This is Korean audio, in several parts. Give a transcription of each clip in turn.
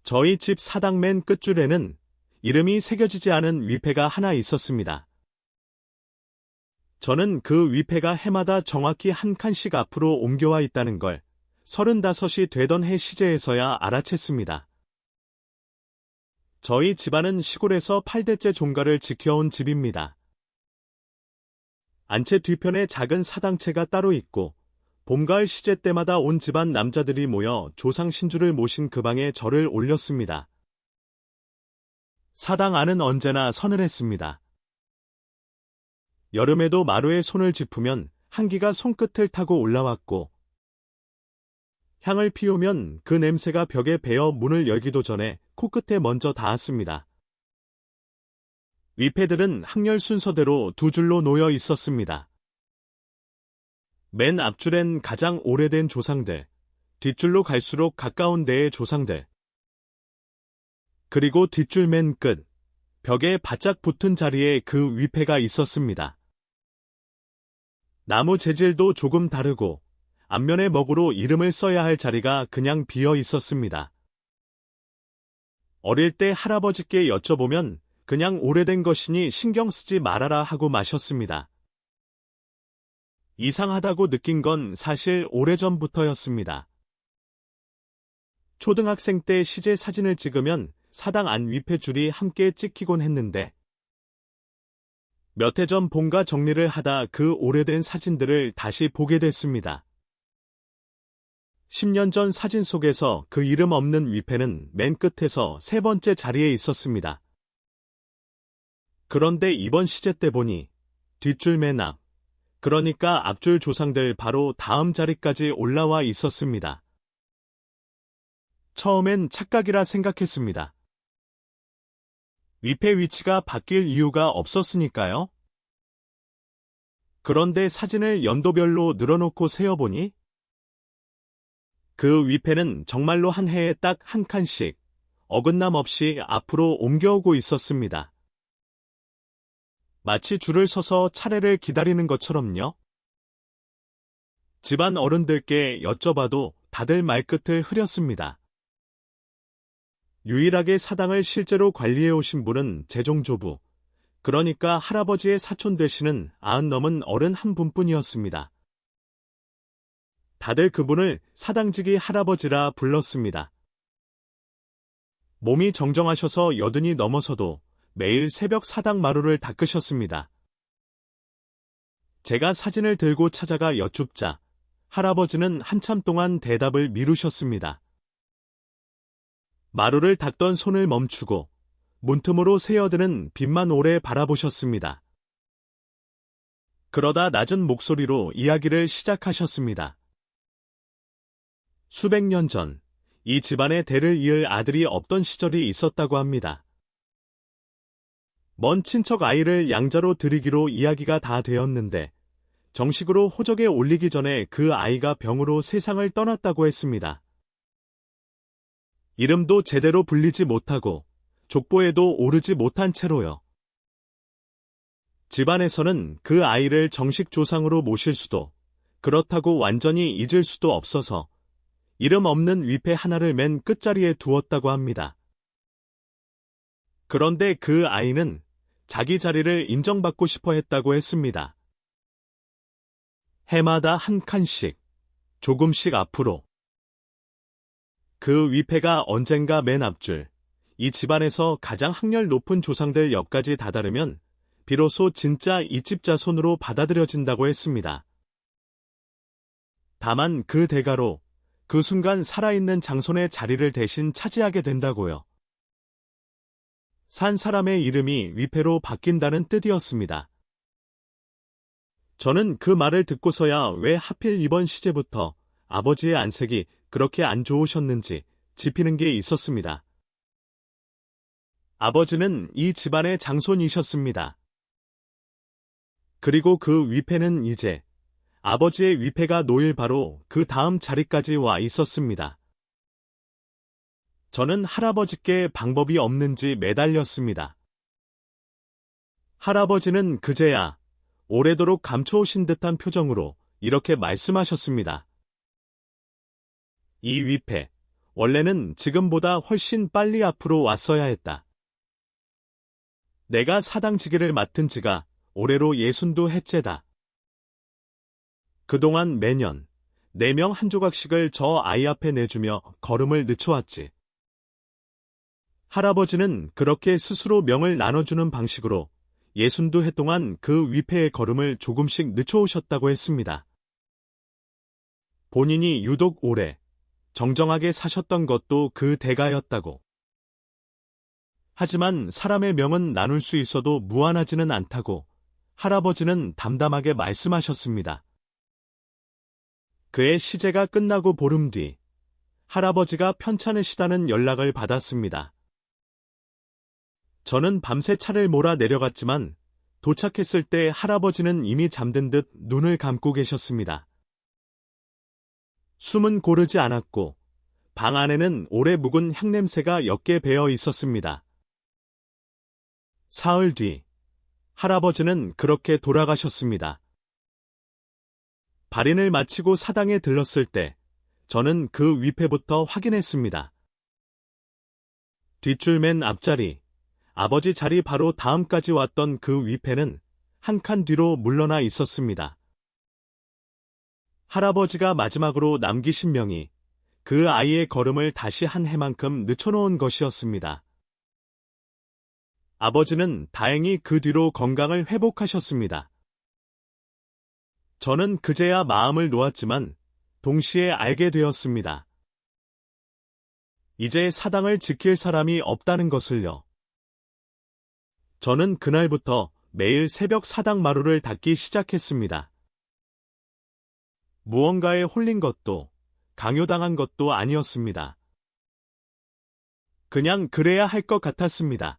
저희 집 사당 맨 끝줄에는 이름이 새겨지지 않은 위패가 하나 있었습니다. 저는 그 위패가 해마다 정확히 한 칸씩 앞으로 옮겨와 있다는 걸 35이 되던 해 시제에서야 알아챘습니다. 저희 집안은 시골에서 8대째 종가를 지켜온 집입니다. 안채 뒤편에 작은 사당채가 따로 있고 봄, 가을 시제 때마다 온 집안 남자들이 모여 조상 신주를 모신 그 방에 절을 올렸습니다. 사당 안은 언제나 서늘했습니다. 여름에도 마루에 손을 짚으면 한기가 손끝을 타고 올라왔고 향을 피우면 그 냄새가 벽에 배어 문을 열기도 전에 코끝에 먼저 닿았습니다. 위패들은 항렬 순서대로 두 줄로 놓여 있었습니다. 맨 앞줄엔 가장 오래된 조상들, 뒷줄로 갈수록 가까운 데의 조상들, 그리고 뒷줄 맨 끝, 벽에 바짝 붙은 자리에 그 위패가 있었습니다. 나무 재질도 조금 다르고 앞면에 먹으로 이름을 써야 할 자리가 그냥 비어 있었습니다. 어릴 때 할아버지께 여쭤보면 그냥 오래된 것이니 신경 쓰지 말아라 하고 마셨습니다. 이상하다고 느낀 건 사실 오래전부터였습니다. 초등학생 때 시제 사진을 찍으면 사당 안 위패 줄이 함께 찍히곤 했는데 몇 해 전 본가 정리를 하다 그 오래된 사진들을 다시 보게 됐습니다. 10년 전 사진 속에서 그 이름 없는 위패는 맨 끝에서 세 번째 자리에 있었습니다. 그런데 이번 시제 때 보니 뒷줄 맨 앞, 그러니까 앞줄 조상들 바로 다음 자리까지 올라와 있었습니다. 처음엔 착각이라 생각했습니다. 위패 위치가 바뀔 이유가 없었으니까요. 그런데 사진을 연도별로 늘어놓고 세어보니 그 위패는 정말로 한 해에 딱 한 칸씩 어긋남 없이 앞으로 옮겨오고 있었습니다. 마치 줄을 서서 차례를 기다리는 것처럼요. 집안 어른들께 여쭤봐도 다들 말끝을 흐렸습니다. 유일하게 사당을 실제로 관리해 오신 분은 제종조부, 그러니까 할아버지의 사촌 되시는 90 넘은 어른 한 분뿐이었습니다. 다들 그분을 사당지기 할아버지라 불렀습니다. 몸이 정정하셔서 80이 넘어서도 매일 새벽 사당 마루를 닦으셨습니다. 제가 사진을 들고 찾아가 여쭙자 할아버지는 한참 동안 대답을 미루셨습니다. 마루를 닦던 손을 멈추고 문틈으로 새어드는 빛만 오래 바라보셨습니다. 그러다 낮은 목소리로 이야기를 시작하셨습니다. 수백 년 전, 이 집안의 대를 이을 아들이 없던 시절이 있었다고 합니다. 먼 친척 아이를 양자로 드리기로 이야기가 다 되었는데 정식으로 호적에 올리기 전에 그 아이가 병으로 세상을 떠났다고 했습니다. 이름도 제대로 불리지 못하고 족보에도 오르지 못한 채로요. 집안에서는 그 아이를 정식 조상으로 모실 수도 그렇다고 완전히 잊을 수도 없어서 이름 없는 위패 하나를 맨 끝자리에 두었다고 합니다. 그런데 그 아이는 자기 자리를 인정받고 싶어 했다고 했습니다. 해마다 한 칸씩, 조금씩 앞으로. 그 위패가 언젠가 맨 앞줄, 이 집안에서 가장 학렬 높은 조상들 옆까지 다다르면 비로소 진짜 이 집 자손으로 받아들여진다고 했습니다. 다만 그 대가로 그 순간 살아있는 장손의 자리를 대신 차지하게 된다고요. 산 사람의 이름이 위패로 바뀐다는 뜻이었습니다. 저는 그 말을 듣고서야 왜 하필 이번 시제부터 아버지의 안색이 그렇게 안 좋으셨는지 짚이는 게 있었습니다. 아버지는 이 집안의 장손이셨습니다. 그리고 그 위패는 이제 아버지의 위패가 놓일 바로 그 다음 자리까지 와 있었습니다. 저는 할아버지께 방법이 없는지 매달렸습니다. 할아버지는 그제야 오래도록 감춰오신 듯한 표정으로 이렇게 말씀하셨습니다. 이 위패, 원래는 지금보다 훨씬 빨리 앞으로 왔어야 했다. 내가 사당지기를 맡은 지가 올해로 62해째다. 그동안 매년 4명 한 조각씩을 저 아이 앞에 내주며 걸음을 늦춰왔지. 할아버지는 그렇게 스스로 명을 나눠주는 방식으로 62해 동안 그 위패의 걸음을 조금씩 늦춰오셨다고 했습니다. 본인이 유독 오래 정정하게 사셨던 것도 그 대가였다고. 하지만 사람의 명은 나눌 수 있어도 무한하지는 않다고 할아버지는 담담하게 말씀하셨습니다. 그의 시제가 끝나고 보름 뒤 할아버지가 편찮으시다는 연락을 받았습니다. 저는 밤새 차를 몰아 내려갔지만 도착했을 때 할아버지는 이미 잠든 듯 눈을 감고 계셨습니다. 숨은 고르지 않았고 방 안에는 오래 묵은 향냄새가 옅게 배어 있었습니다. 사흘 뒤 할아버지는 그렇게 돌아가셨습니다. 발인을 마치고 사당에 들렀을 때 저는 그 위패부터 확인했습니다. 뒷줄 맨 앞자리, 아버지 자리 바로 다음까지 왔던 그 위패는 한 칸 뒤로 물러나 있었습니다. 할아버지가 마지막으로 남기신 명이 그 아이의 걸음을 다시 한 해만큼 늦춰놓은 것이었습니다. 아버지는 다행히 그 뒤로 건강을 회복하셨습니다. 저는 그제야 마음을 놓았지만 동시에 알게 되었습니다. 이제 사당을 지킬 사람이 없다는 것을요. 저는 그날부터 매일 새벽 사당 마루를 닦기 시작했습니다. 무언가에 홀린 것도 강요당한 것도 아니었습니다. 그냥 그래야 할 것 같았습니다.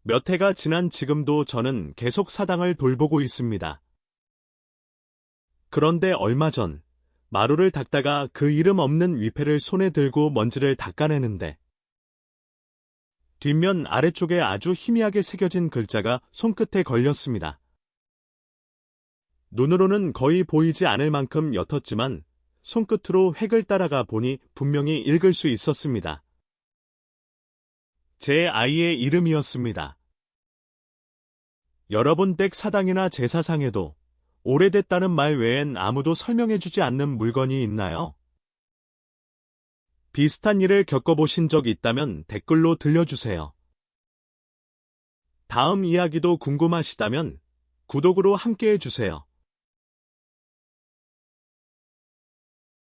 몇 해가 지난 지금도 저는 계속 사당을 돌보고 있습니다. 그런데 얼마 전 마루를 닦다가 그 이름 없는 위패를 손에 들고 먼지를 닦아내는데 뒷면 아래쪽에 아주 희미하게 새겨진 글자가 손끝에 걸렸습니다. 눈으로는 거의 보이지 않을 만큼 옅었지만 손끝으로 획을 따라가 보니 분명히 읽을 수 있었습니다. 제 아이의 이름이었습니다. 여러분 댁 사당이나 제사상에도 오래됐다는 말 외엔 아무도 설명해주지 않는 물건이 있나요? 비슷한 일을 겪어보신 적 있다면 댓글로 들려주세요. 다음 이야기도 궁금하시다면 구독으로 함께해주세요.